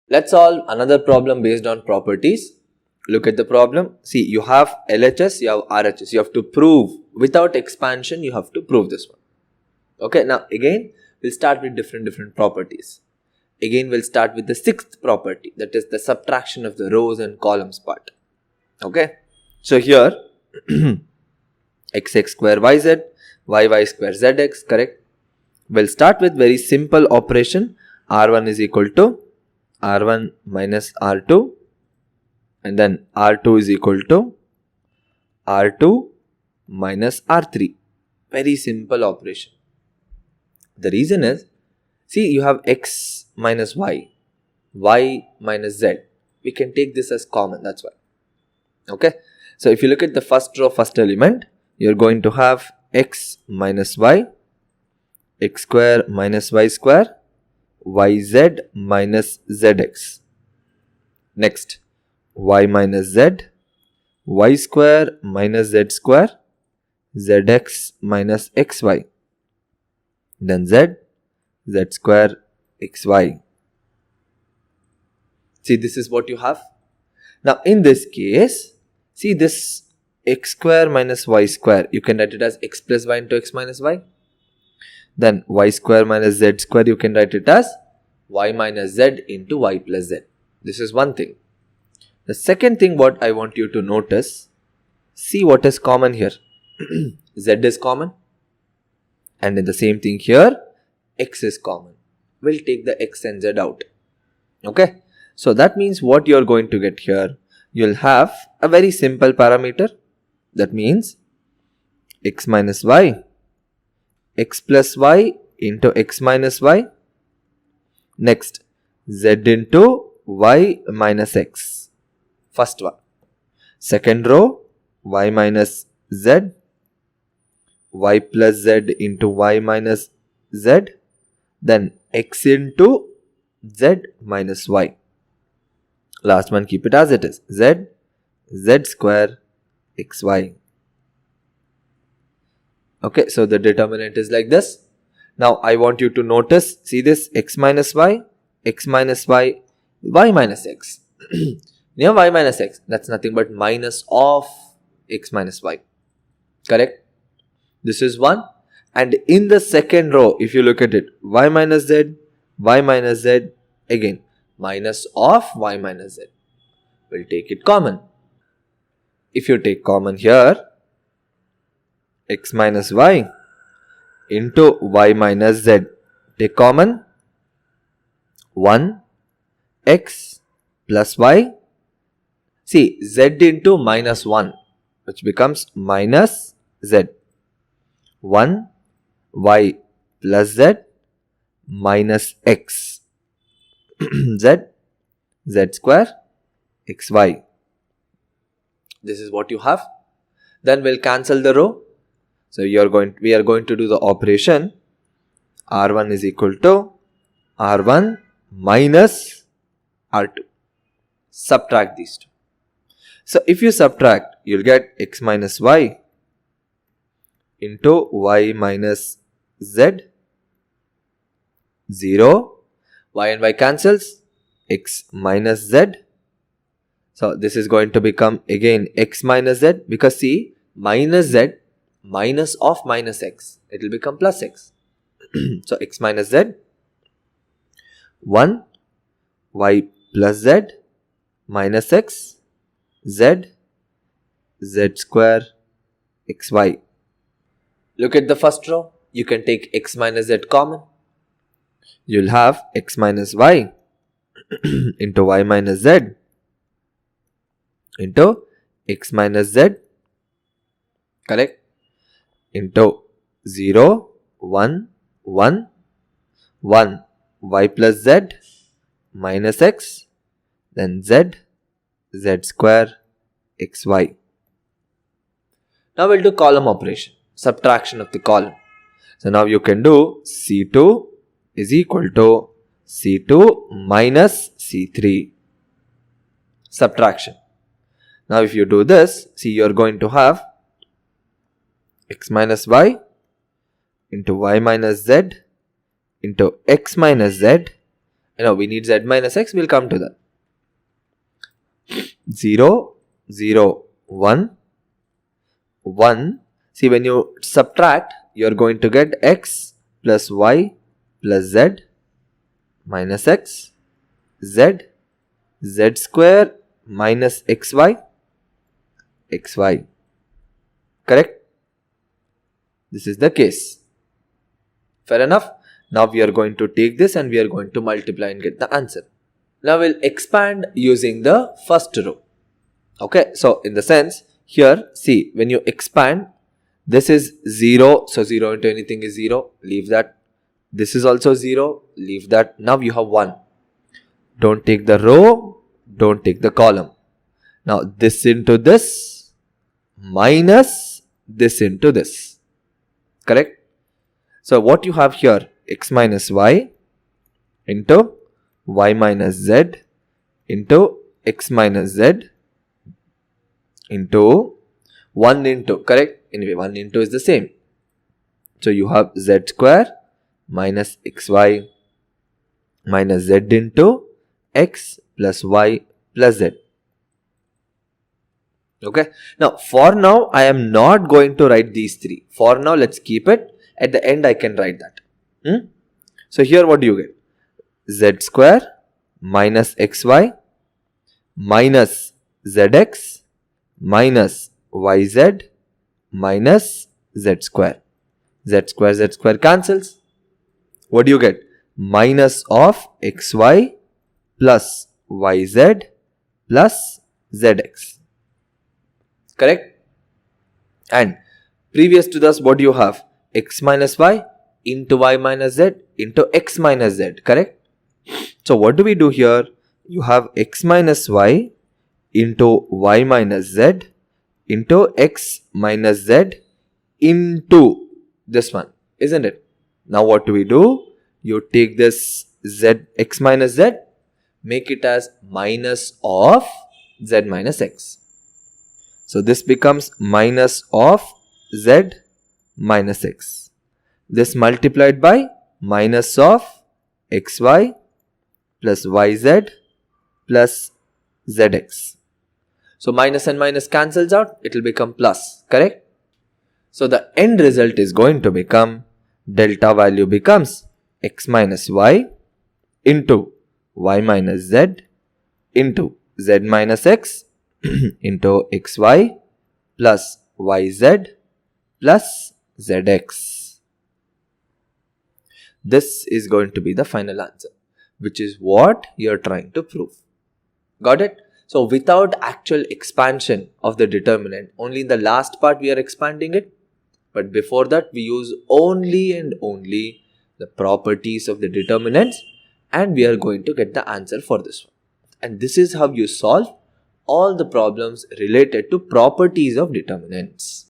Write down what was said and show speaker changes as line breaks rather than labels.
Let's solve another problem based on properties. Look at the problem. See, you have LHS, you have RHS. You have to prove, without expansion, you have to prove this one. Okay, now again, we'll start with different properties. Again, we'll start with the sixth property, that is the subtraction of the rows and columns part. Okay, so here, xx square yz, yy square zx, correct? We'll start with very simple operation. R1 is equal to R1 minus R2, and then R2 is equal to R2 minus R3. Very simple operation. The reason is, see, you have x minus y minus z. We can take this as common, that's why. Okay, so if you look at the first row, first element, you're going to have x minus y, x square minus y square, yz minus zx. Next, y minus z, y square minus z square, zx minus xy. Then z square xy. See, this is what you have. Now in this case, see this x square minus y square, you can write it as x plus y into x minus y. Then y square minus z square, you can write it as y minus z into y plus z. This is one thing. The second thing what I want you to notice, see what is common here. Z is common. And in the same thing here, x is common. We'll take the x and z out. Okay. So that means what you're going to get here, you'll have a very simple parameter. That means x minus y, x plus y into x minus y. Next, z into y minus x. First one. Second row, y minus z, y plus z into y minus z. Then x into z minus y. Last one, keep it as it is. Z square xy. Okay, so the determinant is like this. Now I want you to notice, see this x minus y, y minus x. Near y minus x, that's nothing but minus of x minus y. Correct? This is one. And in the second row, if you look at it, y minus z, again, minus of y minus z. We'll take it common. If you take common here, x minus y into y minus z, take common, 1 x plus y. See, z into minus 1, which becomes minus z. 1 y plus z minus x. z square xy. This is what you have. Then we'll cancel the row. So we are going to do the operation. R1 is equal to R1 minus R2. Subtract these two. So if you subtract, you'll get x minus y into y minus z. 0. Y and y cancels. X minus z. So this is going to become again x minus z, because see, minus z minus of minus x, it will become plus x. So x minus z, 1 y plus z minus x, z square xy. Look at the first row. You can take x minus z common. You'll have x minus y into y minus z into x minus z, correct, into 0, 1, 1, 1 y plus z minus x, then z square xy. Now we'll do column operation, subtraction of the column. So now you can do C2 is equal to C2 minus C3. Subtraction. Now if you do this, see, you are going to have x minus y into y minus z into x minus z we need z minus x. We'll come to that. 0, 0, 1, 1. See, when you subtract, you're going to get x plus y plus z minus x, z, z square minus xy, xy. Correct? This is the case. Fair enough? Now we are going to take this and we are going to multiply and get the answer. Now we'll expand using the first row. Okay, so in the sense, here, see, when you expand, this is 0, so 0 into anything is 0, leave that. This is also 0, leave that. Now you have 1. Don't take the row, don't take the column. Now this into this, minus this into this. Correct? So what you have here, x minus y into y minus z into x minus z into 1 into, correct? Anyway, 1 into is the same. So you have z square minus xy minus z into x plus y plus z. Okay. Now, for now, I am not going to write these three. For now, let's keep it. At the end, I can write that. So here, what do you get? Z square minus xy minus zx minus yz minus z square. Z square cancels. What do you get? Minus of xy plus yz plus zx. Correct? And previous to this, what do you have? X minus y into y minus z into x minus z. Correct? So what do we do here? You have x minus y into y minus z into x minus z into this one, isn't it? Now what do we do? You take this z, x minus z, make it as minus of z minus x. So this becomes minus of z minus x. This multiplied by minus of xy plus yz plus zx. So minus and minus cancels out, it will become plus, correct? So the end result is going to become, delta value becomes x minus y into y minus z into z minus x into xy plus yz plus zx. This is going to be the final answer, which is what you are trying to prove. Got it? So without actual expansion of the determinant, only in the last part we are expanding it. But before that, we use only and only the properties of the determinants, and we are going to get the answer for this one. And this is how you solve all the problems related to properties of determinants.